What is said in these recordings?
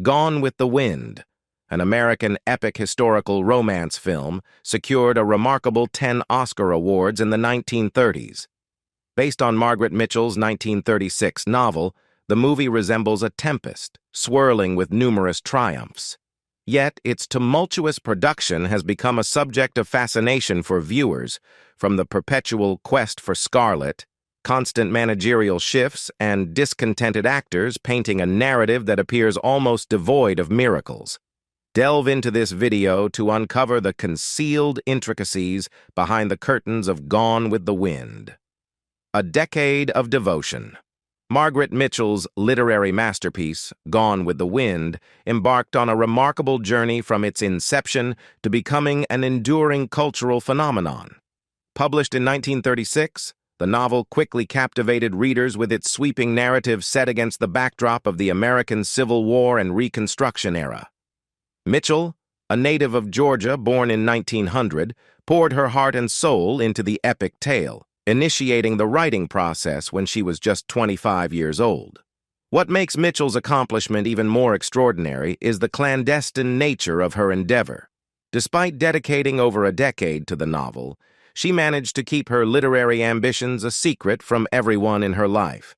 Gone with the Wind, an American epic historical romance film, secured a remarkable 10 Oscar awards in the 1930s. Based on Margaret Mitchell's 1936 novel, the movie resembles a tempest, swirling with numerous triumphs. Yet, its tumultuous production has become a subject of fascination for viewers, from the perpetual quest for Scarlett, constant managerial shifts, and discontented actors painting a narrative that appears almost devoid of miracles. Delve into this video to uncover the concealed intricacies behind the curtains of Gone with the Wind. A decade of devotion. Margaret Mitchell's literary masterpiece, Gone with the Wind, embarked on a remarkable journey from its inception to becoming an enduring cultural phenomenon. Published in 1936, the novel quickly captivated readers with its sweeping narrative set against the backdrop of the American Civil War and Reconstruction era. Mitchell, a native of Georgia born in 1900, poured her heart and soul into the epic tale, initiating the writing process when she was just 25 years old. What makes Mitchell's accomplishment even more extraordinary is the clandestine nature of her endeavor. Despite dedicating over a decade to the novel, she managed to keep her literary ambitions a secret from everyone in her life.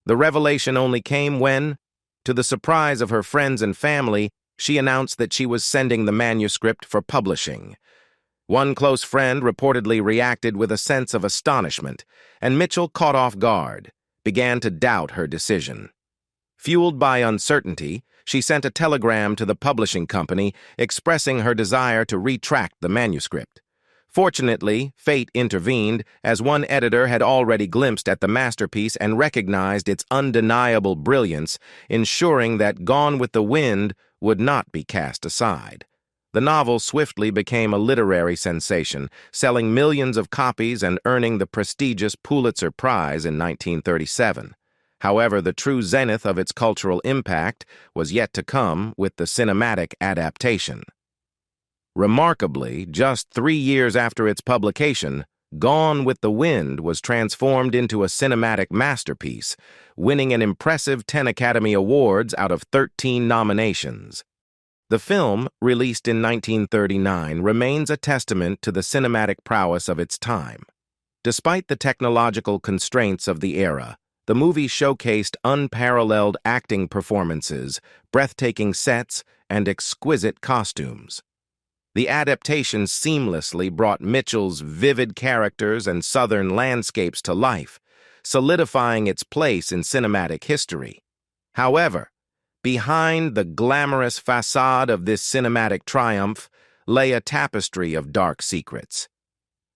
The revelation only came when, to the surprise of her friends and family, she announced that she was sending the manuscript for publishing. One close friend reportedly reacted with a sense of astonishment, and Mitchell, caught off guard, began to doubt her decision. Fueled by uncertainty, she sent a telegram to the publishing company expressing her desire to retract the manuscript. Fortunately, fate intervened, as one editor had already glimpsed at the masterpiece and recognized its undeniable brilliance, ensuring that Gone with the Wind would not be cast aside. The novel swiftly became a literary sensation, selling millions of copies and earning the prestigious Pulitzer Prize in 1937. However, the true zenith of its cultural impact was yet to come with the cinematic adaptation. Remarkably, just 3 years after its publication, Gone with the Wind was transformed into a cinematic masterpiece, winning an impressive 10 Academy Awards out of 13 nominations. The film, released in 1939, remains a testament to the cinematic prowess of its time. Despite the technological constraints of the era, the movie showcased unparalleled acting performances, breathtaking sets, and exquisite costumes. The adaptation seamlessly brought Mitchell's vivid characters and southern landscapes to life, solidifying its place in cinematic history. However, behind the glamorous facade of this cinematic triumph lay a tapestry of dark secrets.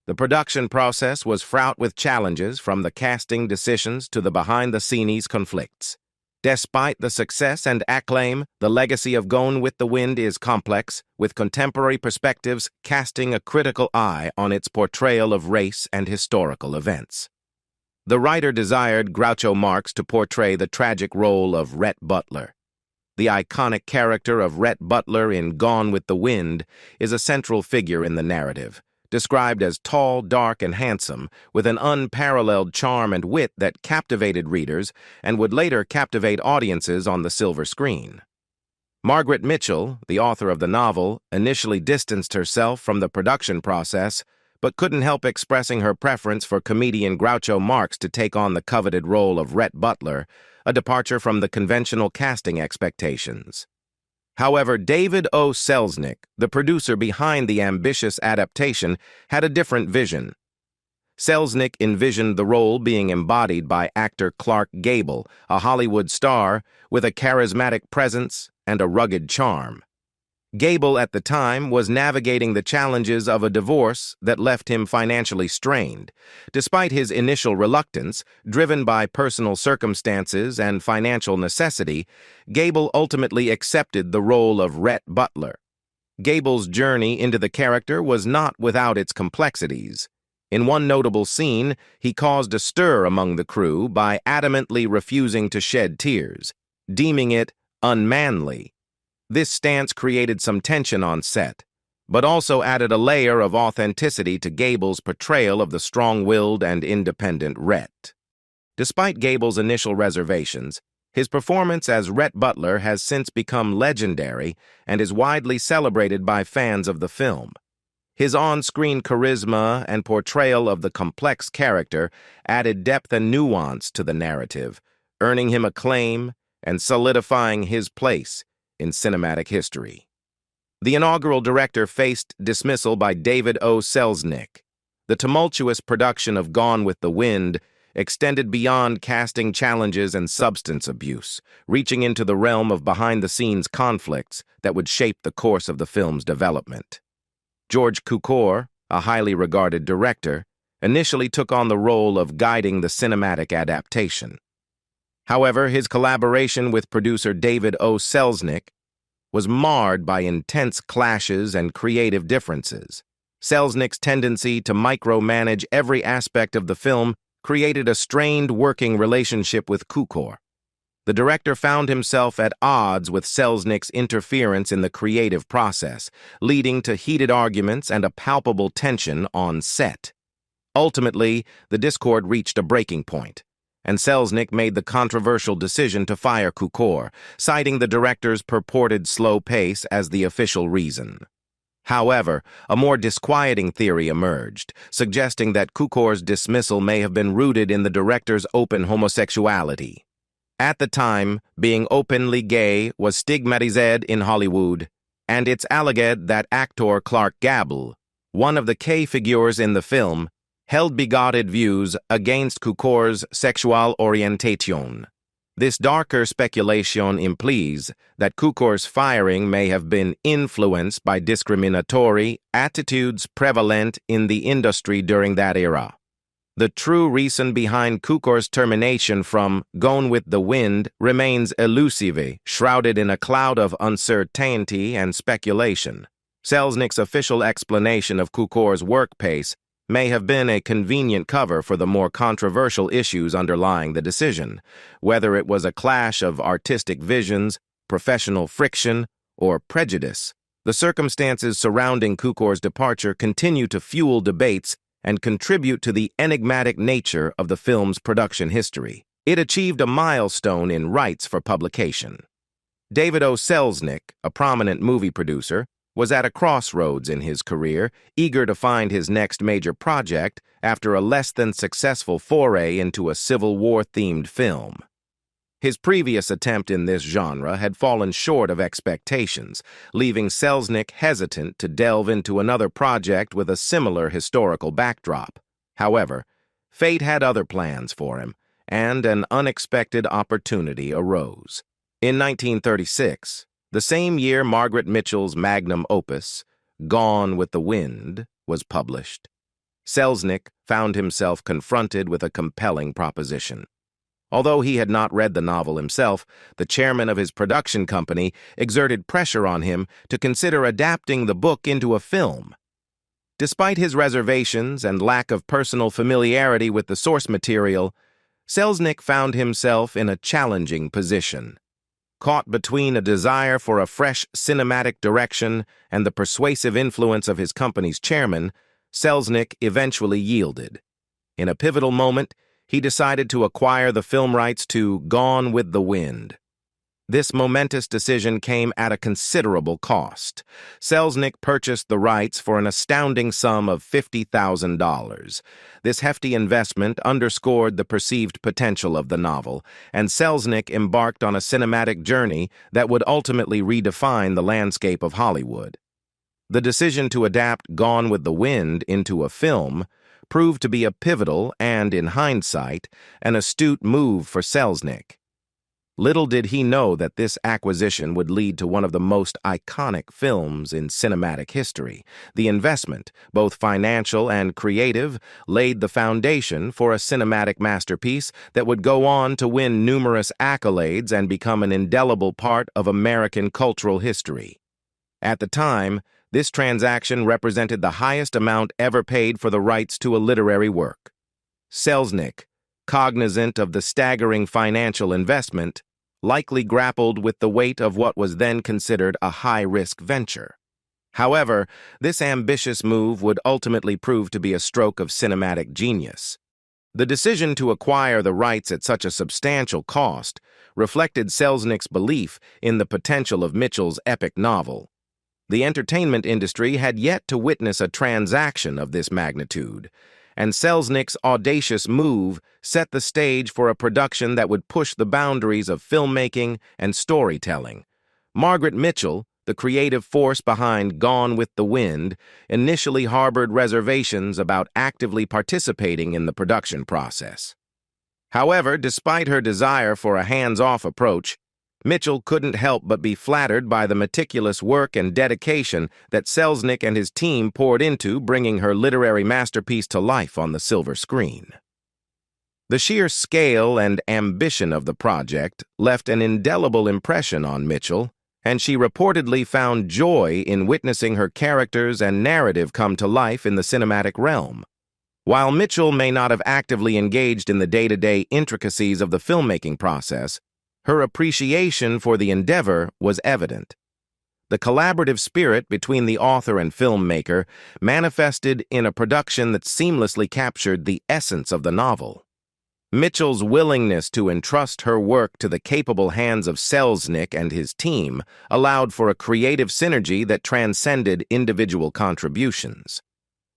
The production process was fraught with challenges, from the casting decisions to the behind-the-scenes conflicts. Despite the success and acclaim, the legacy of Gone with the Wind is complex, with contemporary perspectives casting a critical eye on its portrayal of race and historical events. The writer desired Groucho Marx to portray the tragic role of Rhett Butler. The iconic character of Rhett Butler in Gone with the Wind is a central figure in the narrative, described as tall, dark, and handsome, with an unparalleled charm and wit that captivated readers and would later captivate audiences on the silver screen. Margaret Mitchell, the author of the novel, initially distanced herself from the production process, but couldn't help expressing her preference for comedian Groucho Marx to take on the coveted role of Rhett Butler, a departure from the conventional casting expectations. However, David O. Selznick, the producer behind the ambitious adaptation, had a different vision. Selznick envisioned the role being embodied by actor Clark Gable, a Hollywood star with a charismatic presence and a rugged charm. Gable, at the time, was navigating the challenges of a divorce that left him financially strained. Despite his initial reluctance, driven by personal circumstances and financial necessity, Gable ultimately accepted the role of Rhett Butler. Gable's journey into the character was not without its complexities. In one notable scene, he caused a stir among the crew by adamantly refusing to shed tears, deeming it unmanly. This stance created some tension on set, but also added a layer of authenticity to Gable's portrayal of the strong-willed and independent Rhett. Despite Gable's initial reservations, His performance as Rhett Butler has since become legendary and is widely celebrated by fans of the film. His on-screen charisma and portrayal of the complex character added depth and nuance to the narrative, earning him acclaim and solidifying his place in cinematic history. The inaugural director faced dismissal by David O. Selznick. The tumultuous production of Gone with the Wind extended beyond casting challenges and substance abuse, reaching into the realm of behind-the-scenes conflicts that would shape the course of the film's development. George Cukor, a highly regarded director, initially took on the role of guiding the cinematic adaptation. However, his collaboration with producer David O. Selznick was marred by intense clashes and creative differences. Selznick's tendency to micromanage every aspect of the film created a strained working relationship with Cukor. The director found himself at odds with Selznick's interference in the creative process, leading to heated arguments and a palpable tension on set. Ultimately, the discord reached a breaking point, and Selznick made the controversial decision to fire Cukor, citing the director's purported slow pace as the official reason. However, a more disquieting theory emerged, suggesting that Cukor's dismissal may have been rooted in the director's open homosexuality. At the time, being openly gay was stigmatized in Hollywood, and it's alleged that actor Clark Gable, one of the key figures in the film, held bigoted views against Cukor's sexual orientation. This darker speculation implies that Cukor's firing may have been influenced by discriminatory attitudes prevalent in the industry during that era. The true reason behind Cukor's termination from Gone with the Wind remains elusive, shrouded in a cloud of uncertainty and speculation. Selznick's official explanation of Cukor's work pace may have been a convenient cover for the more controversial issues underlying the decision, whether it was a clash of artistic visions, professional friction, or prejudice. The circumstances surrounding Cukor's departure continue to fuel debates and contribute to the enigmatic nature of the film's production history. It achieved a milestone in rights for publication. David O. Selznick, a prominent movie producer, was at a crossroads in his career, eager to find his next major project after a less-than-successful foray into a Civil War-themed film. His previous attempt in this genre had fallen short of expectations, leaving Selznick hesitant to delve into another project with a similar historical backdrop. However, fate had other plans for him, and an unexpected opportunity arose. In 1936, the same year Margaret Mitchell's magnum opus, Gone with the Wind, was published, Selznick found himself confronted with a compelling proposition. Although he had not read the novel himself, the chairman of his production company exerted pressure on him to consider adapting the book into a film. Despite his reservations and lack of personal familiarity with the source material, Selznick found himself in a challenging position. Caught between a desire for a fresh cinematic direction and the persuasive influence of his company's chairman, Selznick eventually yielded. In a pivotal moment, he decided to acquire the film rights to Gone with the Wind. This momentous decision came at a considerable cost. Selznick purchased the rights for an astounding sum of $50,000. This hefty investment underscored the perceived potential of the novel, and Selznick embarked on a cinematic journey that would ultimately redefine the landscape of Hollywood. The decision to adapt Gone with the Wind into a film proved to be a pivotal and, in hindsight, an astute move for Selznick. Little did he know that this acquisition would lead to one of the most iconic films in cinematic history. The investment, both financial and creative, laid the foundation for a cinematic masterpiece that would go on to win numerous accolades and become an indelible part of American cultural history. At the time, this transaction represented the highest amount ever paid for the rights to a literary work. Selznick, cognizant of the staggering financial investment, likely grappled with the weight of what was then considered a high-risk venture. However, this ambitious move would ultimately prove to be a stroke of cinematic genius. The decision to acquire the rights at such a substantial cost reflected Selznick's belief in the potential of Mitchell's epic novel. The entertainment industry had yet to witness a transaction of this magnitude, and Selznick's audacious move set the stage for a production that would push the boundaries of filmmaking and storytelling. Margaret Mitchell, the creative force behind Gone with the Wind, initially harbored reservations about actively participating in the production process. However, despite her desire for a hands-off approach, Mitchell couldn't help but be flattered by the meticulous work and dedication that Selznick and his team poured into bringing her literary masterpiece to life on the silver screen. The sheer scale and ambition of the project left an indelible impression on Mitchell, and she reportedly found joy in witnessing her characters and narrative come to life in the cinematic realm. While Mitchell may not have actively engaged in the day-to-day intricacies of the filmmaking process, her appreciation for the endeavor was evident. The collaborative spirit between the author and filmmaker manifested in a production that seamlessly captured the essence of the novel. Mitchell's willingness to entrust her work to the capable hands of Selznick and his team allowed for a creative synergy that transcended individual contributions.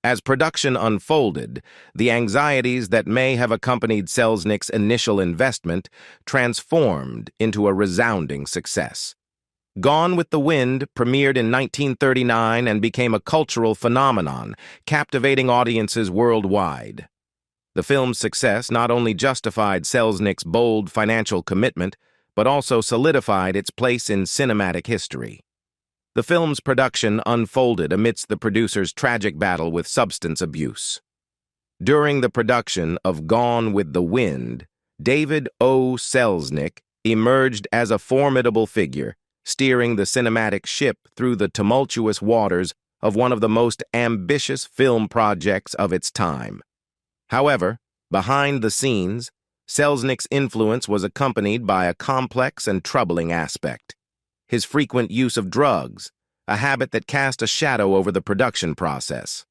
As production unfolded, the anxieties that may have accompanied Selznick's initial investment transformed into a resounding success. Gone with the Wind premiered in 1939 and became a cultural phenomenon, captivating audiences worldwide. The film's success not only justified Selznick's bold financial commitment, but also solidified its place in cinematic history. The film's production unfolded amidst the producer's tragic battle with substance abuse. During the production of Gone with the Wind, David O. Selznick emerged as a formidable figure, steering the cinematic ship through the tumultuous waters of one of the most ambitious film projects of its time. However, behind the scenes, Selznick's influence was accompanied by a complex and troubling aspect: his frequent use of drugs, a habit that cast a shadow over the production process.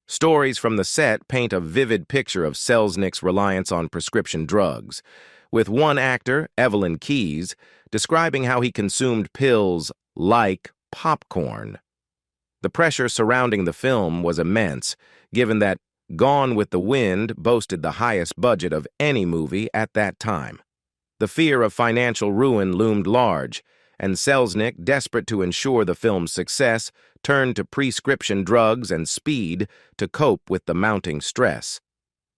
Stories from the set paint a vivid picture of Selznick's reliance on prescription drugs, with one actor, Evelyn Keyes, describing how he consumed pills like popcorn. The pressure surrounding the film was immense, given that Gone with the Wind boasted the highest budget of any movie at that time. The fear of financial ruin loomed large, and Selznick, desperate to ensure the film's success, turned to prescription drugs and speed to cope with the mounting stress.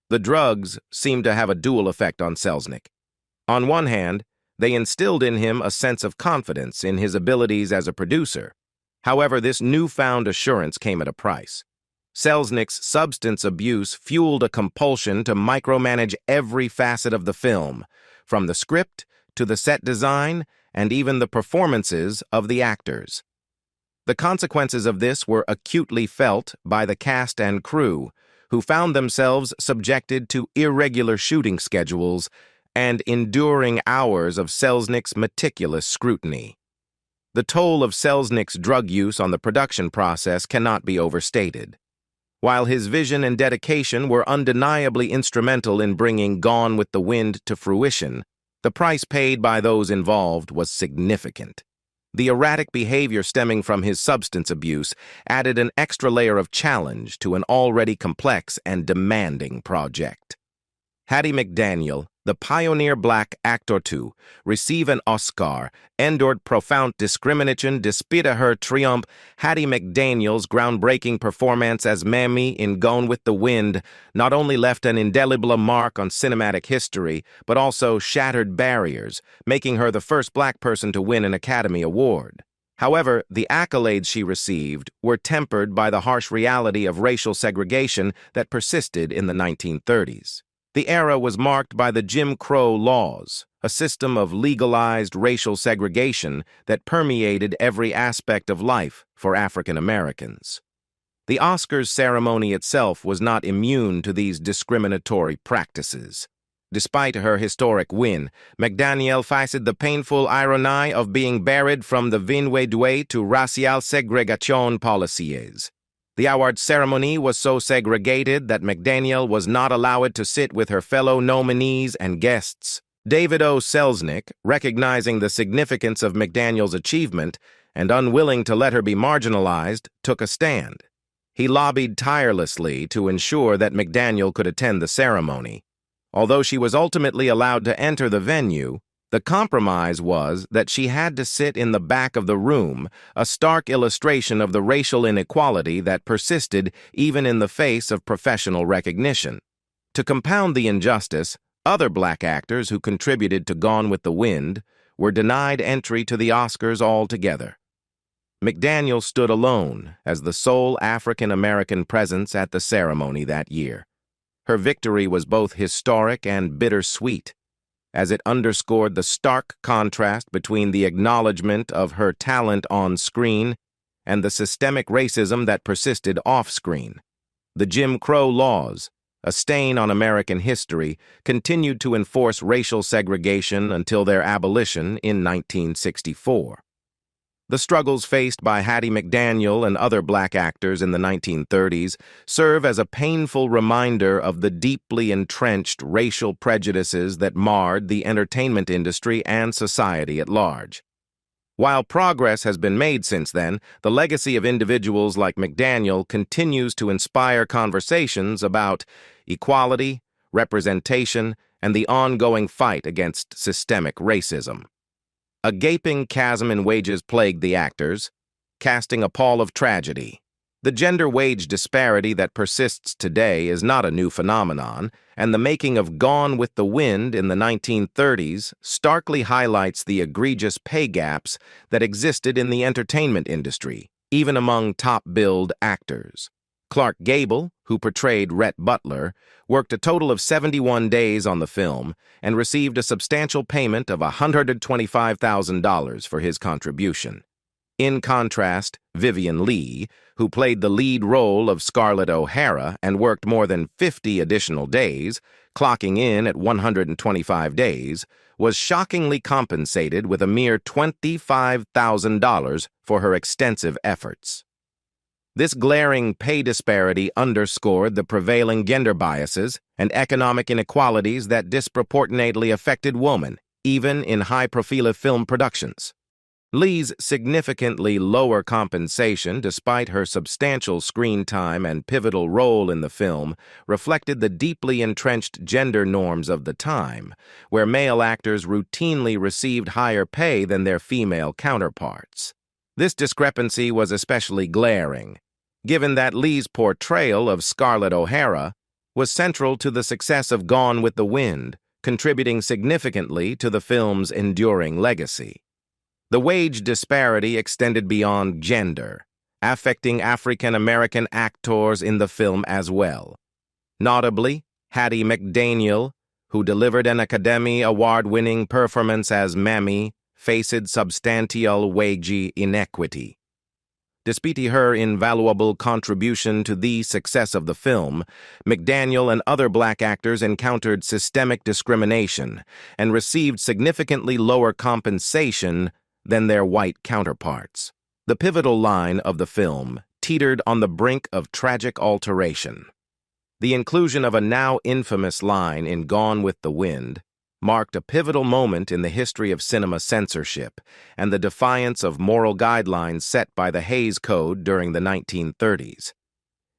The drugs seemed to have a dual effect on Selznick. On one hand, they instilled in him a sense of confidence in his abilities as a producer. However, this newfound assurance came at a price. Selznick's substance abuse fueled a compulsion to micromanage every facet of the film, from the script to the set design and even the performances of the actors. The consequences of this were acutely felt by the cast and crew, who found themselves subjected to irregular shooting schedules and enduring hours of Selznick's meticulous scrutiny. The toll of Selznick's drug use on the production process cannot be overstated. While his vision and dedication were undeniably instrumental in bringing Gone with the Wind to fruition, the price paid by those involved was significant. The erratic behavior stemming from his substance abuse added an extra layer of challenge to an already complex and demanding project. Hattie McDaniel, the pioneer black actor to receive an Oscar, endured profound discrimination despite her triumph. Hattie McDaniel's groundbreaking performance as Mammy in Gone with the Wind not only left an indelible mark on cinematic history, but also shattered barriers, making her the first black person to win an Academy Award. However, the accolades she received were tempered by the harsh reality of racial segregation that persisted in the 1930s. The era was marked by the Jim Crow laws, a system of legalized racial segregation that permeated every aspect of life for African Americans. The Oscars ceremony itself was not immune to these discriminatory practices. Despite her historic win, McDaniel faced the painful irony of being barred from the vinwe due to racial segregation policies. The award ceremony was so segregated that McDaniel was not allowed to sit with her fellow nominees and guests. David O. Selznick, recognizing the significance of McDaniel's achievement and unwilling to let her be marginalized, took a stand. He lobbied tirelessly to ensure that McDaniel could attend the ceremony. Although she was ultimately allowed to enter the venue, the compromise was that she had to sit in the back of the room, a stark illustration of the racial inequality that persisted even in the face of professional recognition. To compound the injustice, other black actors who contributed to Gone with the Wind were denied entry to the Oscars altogether. McDaniel stood alone as the sole African-American presence at the ceremony that year. Her victory was both historic and bittersweet, as it underscored the stark contrast between the acknowledgement of her talent on screen and the systemic racism that persisted off-screen. The Jim Crow laws, a stain on American history, continued to enforce racial segregation until their abolition in 1964. The struggles faced by Hattie McDaniel and other black actors in the 1930s serve as a painful reminder of the deeply entrenched racial prejudices that marred the entertainment industry and society at large. While progress has been made since then, the legacy of individuals like McDaniel continues to inspire conversations about equality, representation, and the ongoing fight against systemic racism. A gaping chasm in wages plagued the actors, casting a pall of tragedy. The gender wage disparity that persists today is not a new phenomenon, and the making of Gone with the Wind in the 1930s starkly highlights the egregious pay gaps that existed in the entertainment industry, even among top-billed actors. Clark Gable, who portrayed Rhett Butler, worked a total of 71 days on the film and received a substantial payment of $125,000 for his contribution. In contrast, Vivien Leigh, who played the lead role of Scarlet OHara and worked more than 50 additional days, clocking in at 125 days, was shockingly compensated with a mere $25,000 for her extensive efforts. This glaring pay disparity underscored the prevailing gender biases and economic inequalities that disproportionately affected women, even in high-profile film productions. Leigh's significantly lower compensation, despite her substantial screen time and pivotal role in the film, reflected the deeply entrenched gender norms of the time, where male actors routinely received higher pay than their female counterparts. This discrepancy was especially glaring, given that Leigh's portrayal of Scarlet OHara was central to the success of Gone with the Wind, contributing significantly to the film's enduring legacy. The wage disparity extended beyond gender, affecting African-American actors in the film as well. Notably, Hattie McDaniel, who delivered an Academy Award-winning performance as Mammy, faced substantial wage inequity. Despite her invaluable contribution to the success of the film, McDaniel and other black actors encountered systemic discrimination and received significantly lower compensation than their white counterparts. The pivotal line of the film teetered on the brink of tragic alteration. The inclusion of a now infamous line in Gone with the Wind marked a pivotal moment in the history of cinema censorship and the defiance of moral guidelines set by the Haze Code during the 1930s.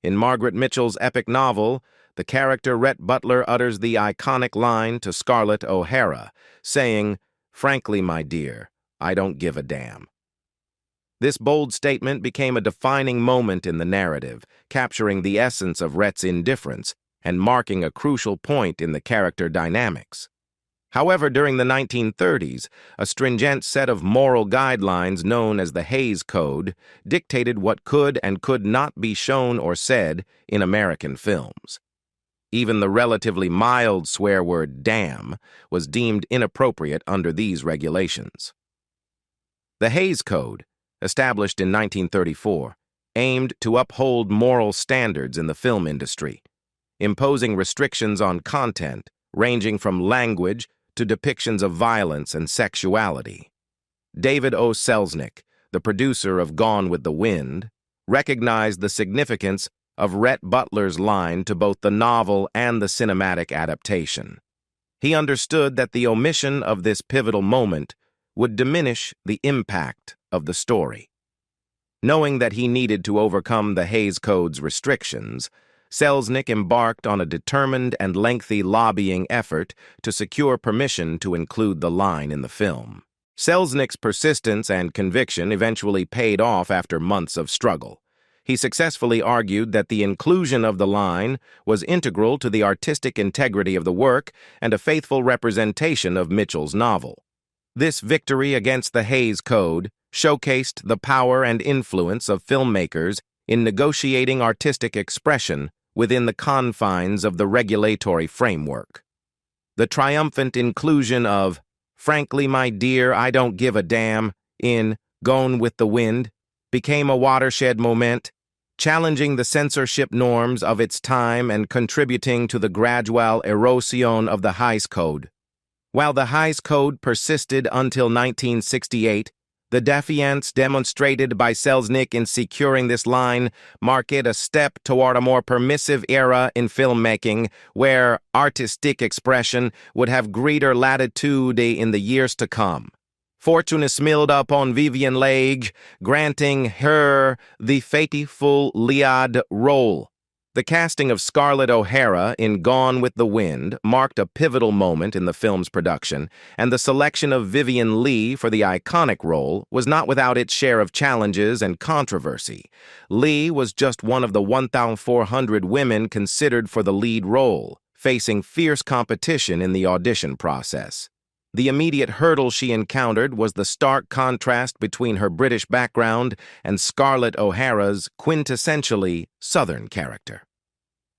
In Margaret Mitchell's epic novel, the character Rhett Butler utters the iconic line to Scarlet OHara, saying, "Frankly, my dear, I don't give a damn." This bold statement became a defining moment in the narrative, capturing the essence of Rhett's indifference and marking a crucial point in the character dynamics. However, during the 1930s, a stringent set of moral guidelines known as the Haze Code dictated what could and could not be shown or said in American films. Even the relatively mild swear word "damn" was deemed inappropriate under these regulations. The Haze Code, established in 1934, aimed to uphold moral standards in the film industry, imposing restrictions on content ranging from language to depictions of violence and sexuality. David O. Selznick, the producer of Gone with the Wind, recognized the significance of Rhett Butler's line to both the novel and the cinematic adaptation. He understood that the omission of this pivotal moment would diminish the impact of the story. Knowing that he needed to overcome the Hays Code's restrictions, Selznick embarked on a determined and lengthy lobbying effort to secure permission to include the line in the film. Selznick's persistence and conviction eventually paid off after months of struggle. He successfully argued that the inclusion of the line was integral to the artistic integrity of the work and a faithful representation of Mitchell's novel. This victory against the Hays Code showcased the power and influence of filmmakers in negotiating artistic expression within the confines of the regulatory framework. The triumphant inclusion of "Frankly, my dear, I don't give a damn" in Gone with the Wind became a watershed moment, challenging the censorship norms of its time and contributing to the gradual erosion of the Hays Code. While the Hays Code persisted until 1968, the defiance demonstrated by Selznick in securing this line marked a step toward a more permissive era in filmmaking where artistic expression would have greater latitude in the years to come. Fortune smiled upon Vivien Leigh, granting her the fateful lead role. The casting of Scarlet OHara in Gone with the Wind marked a pivotal moment in the film's production, and the selection of Vivien Leigh for the iconic role was not without its share of challenges and controversy. Leigh was just one of the 1,400 women considered for the lead role, facing fierce competition in the audition process. The immediate hurdle she encountered was the stark contrast between her British background and Scarlet OHara's quintessentially Southern character.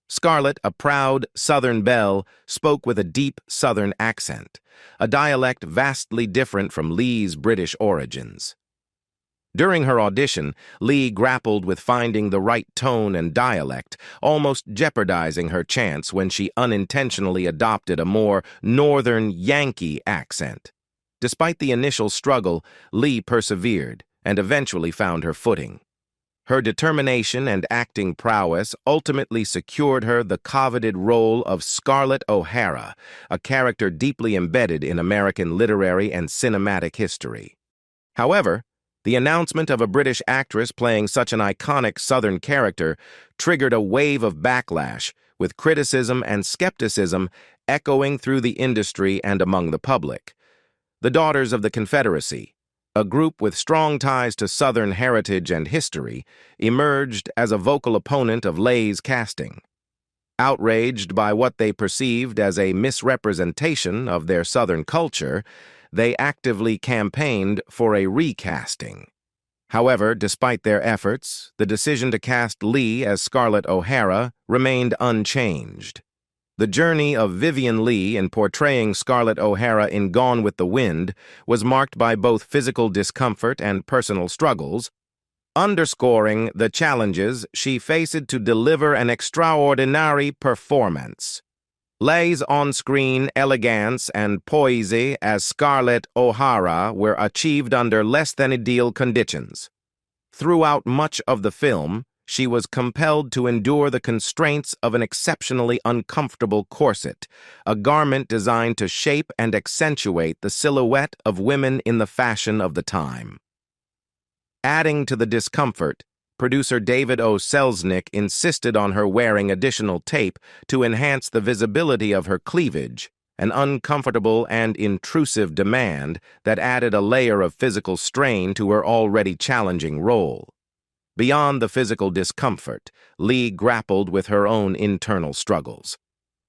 Scarlett, a proud Southern belle, spoke with a deep Southern accent, a dialect vastly different from Leigh's British origins. During her audition, Leigh grappled with finding the right tone and dialect, almost jeopardizing her chance when she unintentionally adopted a more northern Yankee accent. Despite the initial struggle, Leigh persevered and eventually found her footing. Her determination and acting prowess ultimately secured her the coveted role of Scarlet OHara, a character deeply embedded in American literary and cinematic history. However, the announcement of a British actress playing such an iconic Southern character triggered a wave of backlash, with criticism and skepticism echoing through the industry and among the public. The Daughters of the Confederacy, a group with strong ties to Southern heritage and history, emerged as a vocal opponent of Leigh's casting. Outraged by what they perceived as a misrepresentation of their Southern culture, they actively campaigned for a recasting. However, despite their efforts, the decision to cast Leigh as Scarlet OHara remained unchanged. The journey of Vivien Leigh in portraying Scarlet OHara in Gone with the Wind was marked by both physical discomfort and personal struggles, underscoring the challenges she faced to deliver an extraordinary performance. Leigh's on-screen elegance and poise as Scarlet OHara were achieved under less than ideal conditions. Throughout much of the film, she was compelled to endure the constraints of an exceptionally uncomfortable corset, a garment designed to shape and accentuate the silhouette of women in the fashion of the time. Adding to the discomfort, producer David O. Selznick insisted on her wearing additional tape to enhance the visibility of her cleavage, an uncomfortable and intrusive demand that added a layer of physical strain to her already challenging role. Beyond the physical discomfort, Leigh grappled with her own internal struggles.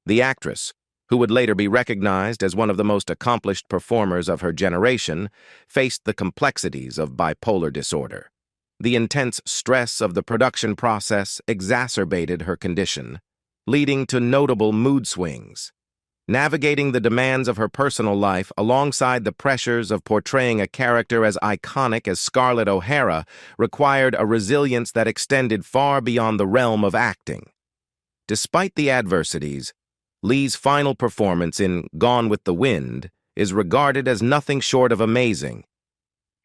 The actress, who would later be recognized as one of the most accomplished performers of her generation, faced the complexities of bipolar disorder. The intense stress of the production process exacerbated her condition, leading to notable mood swings. Navigating the demands of her personal life alongside the pressures of portraying a character as iconic as Scarlet OHara required a resilience that extended far beyond the realm of acting. Despite the adversities, Leigh's final performance in Gone with the Wind is regarded as nothing short of amazing.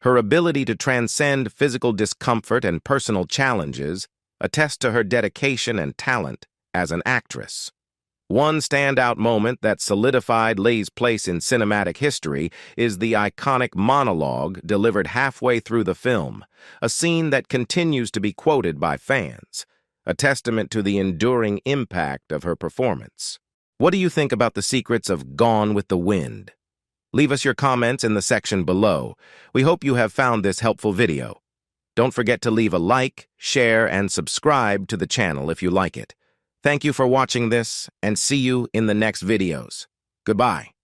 Her ability to transcend physical discomfort and personal challenges attest to her dedication and talent as an actress. One standout moment that solidified Lee's place in cinematic history is the iconic monologue delivered halfway through the film, a scene that continues to be quoted by fans, a testament to the enduring impact of her performance. What do you think about the secrets of Gone with the Wind? Leave us your comments in the section below. We hope you have found this helpful video. Don't forget to leave a like, share, and subscribe to the channel if you like it. Thank you for watching this, and see you in the next videos. Goodbye.